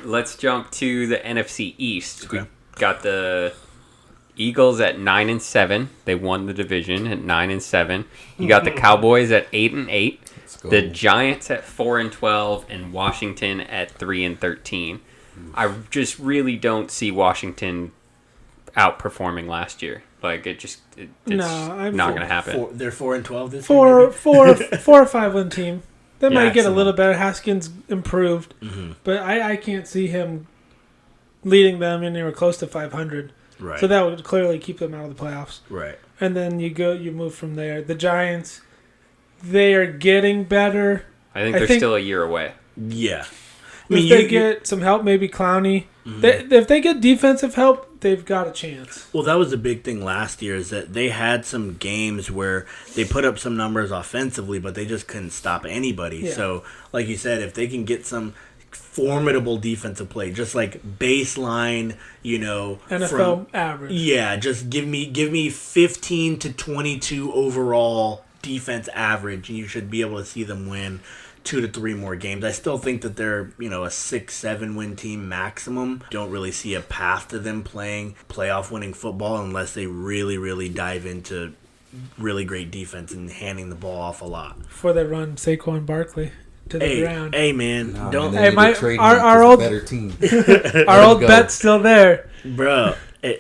let's jump to the NFC East. Okay. We got the Eagles at 9-7. They won the division at 9-7. You got the Cowboys at 8-8. The Giants at 4-12, and Washington at 3-13. I just really don't see Washington outperforming last year. Like it's not going to happen. They're 4-12 this year. Maybe? 4 or 5 win team. They might get a little better. Haskins improved, but I can't see him leading them anywhere close to 500. Right. So that would clearly keep them out of the playoffs. Right. And then you move from there. The Giants, they are getting better. I think they're still a year away. Yeah. If they get some help, maybe Clowney. If they get defensive help, they've got a chance. Well, that was the big thing last year is that they had some games where they put up some numbers offensively, but they just couldn't stop anybody. Yeah. So, like you said, if they can get some formidable defensive play, just like baseline, NFL average. Yeah, just give me 15 to 22 overall defense average, and you should be able to see them win 2 to 3 more games. I still think that they're, a 6-7 win team maximum. Don't really see a path to them playing playoff winning football unless they really, really dive into really great defense and handing the ball off a lot. Before they run Saquon Barkley to the ground. Hey, man. Don't. Our old better team. Our old bet's still there. Bro,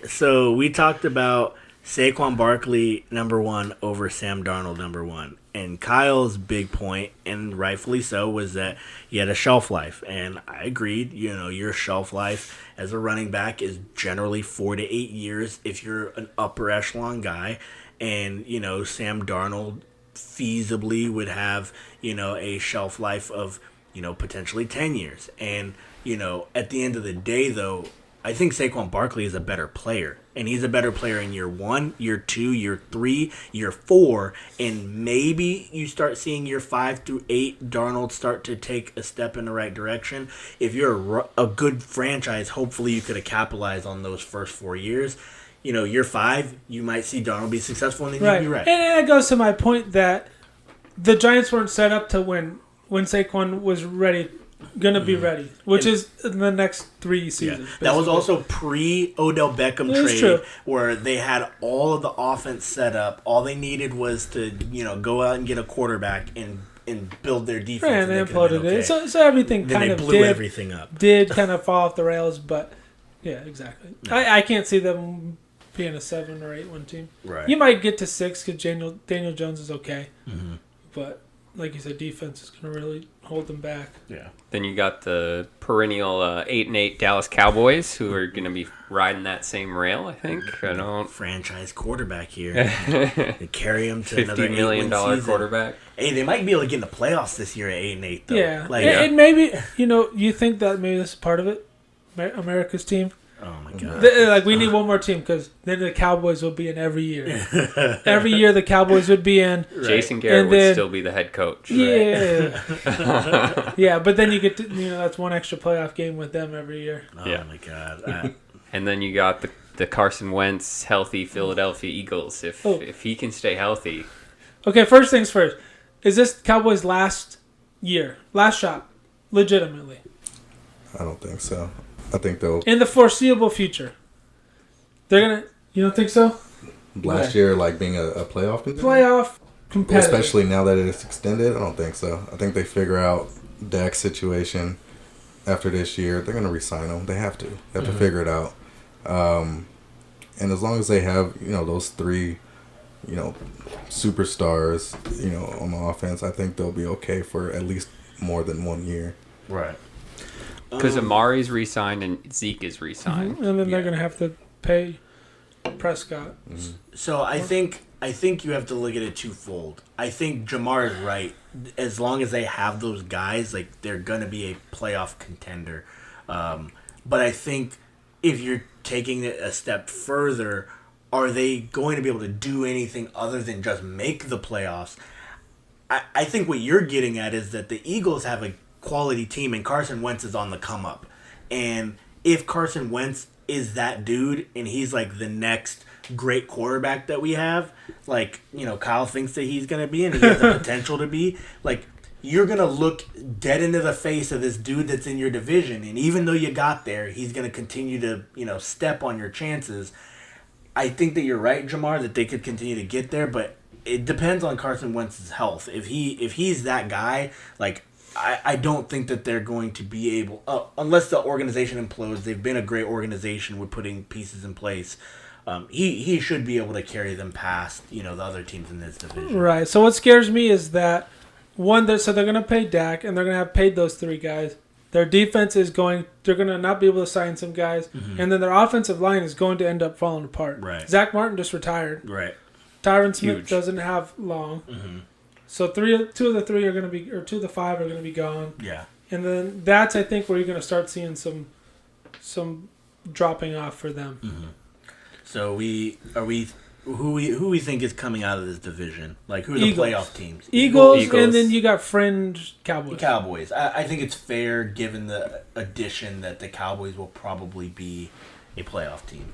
so we talked about Saquon Barkley number 1 over Sam Darnold number 1. And Kyle's big point, and rightfully so, was that he had a shelf life. And I agreed, your shelf life as a running back is generally 4 to 8 years if you're an upper echelon guy. And, Sam Darnold feasibly would have, a shelf life of, potentially 10 years. And, at the end of the day, though, I think Saquon Barkley is a better player. And he's a better player in year 1, year 2, year 3, year 4. And maybe you start seeing year 5 through 8, Darnold start to take a step in the right direction. If you're a good franchise, hopefully you could have capitalized on those first 4 years. Year 5, you might see Darnold be successful, and then you'd be right. And it goes to my point that the Giants weren't set up to win when Saquon was going to be ready, which is in the next 3 seasons. Yeah. That was also pre-Odell Beckham trade where they had all of the offense set up. All they needed was to, go out and get a quarterback and build their defense. And they imploded it. So everything then kind of blew everything up. Did kind of fall off the rails, but yeah, exactly. No. I can't see them being a 7 or 8 win team. Right. You might get to 6 because Daniel Jones is okay, but like you said, defense is going to really hold them back. Yeah. Then you got the perennial 8-8 Dallas Cowboys, who are going to be riding that same rail. I think. Franchise quarterback here. They carry him to another $50 million quarterback. Hey, they might be able to get in the playoffs this year at 8-8. Though. Yeah. And maybe you think that maybe this is part of it. America's team. Oh my God! We need one more team because then the Cowboys will be in every year. Every year the Cowboys would be in. Right. Jason Garrett would still be the head coach. Yeah, right? Yeah, but then you get to that's one extra playoff game with them every year. Oh my God! And then you got the Carson Wentz healthy Philadelphia Eagles. If he can stay healthy. Okay, first things first. Is this Cowboys' last shot, legitimately? I don't think so. I think they'll... In the foreseeable future. They're going to... You don't think so? Last year, being a playoff contender? Playoff competitor. Well, especially now that it's extended, I don't think so. I think they figure out Dak's situation after this year. They're going to re-sign him. They have to. They have to figure it out. And as long as they have, those 3, superstars, on the offense, I think they'll be okay for at least more than 1 year. Right. Because Amari's re-signed and Zeke is re-signed. And then they're going to have to pay Prescott. Mm-hmm. So I think you have to look at it twofold. I think Jamar is right. As long as they have those guys, they're going to be a playoff contender. But I think if you're taking it a step further, are they going to be able to do anything other than just make the playoffs? I think what you're getting at is that the Eagles have a quality team and Carson Wentz is on the come up. And if Carson Wentz is that dude and he's the next great quarterback that we have, Kyle thinks that he's going to be and he has the potential to be, you're going to look dead into the face of this dude that's in your division. And even though you got there, he's going to continue to, step on your chances. I think that you're right, Jamar, that they could continue to get there, but it depends on Carson Wentz's health. If he's that guy, like, I don't think that they're going to be able, unless the organization implodes. They've been a great organization with putting pieces in place. He should be able to carry them past, the other teams in this division. Right. So what scares me is that they're going to pay Dak, and they're going to have paid those 3 guys. Their defense they're going to not be able to sign some guys, and then their offensive line is going to end up falling apart. Right. Zach Martin just retired. Right. Tyron Smith doesn't have long. So 2 of the 3 are going to be, or 2 of the 5 are going to be gone. Yeah. And then that's, I think, where you're going to start seeing some dropping off for them. So who we think is coming out of this division? Like, who are the Eagles. playoff teams? Eagles, and then you got fringe Cowboys. Cowboys. I think it's fair, given the addition, that the Cowboys will probably be a playoff team.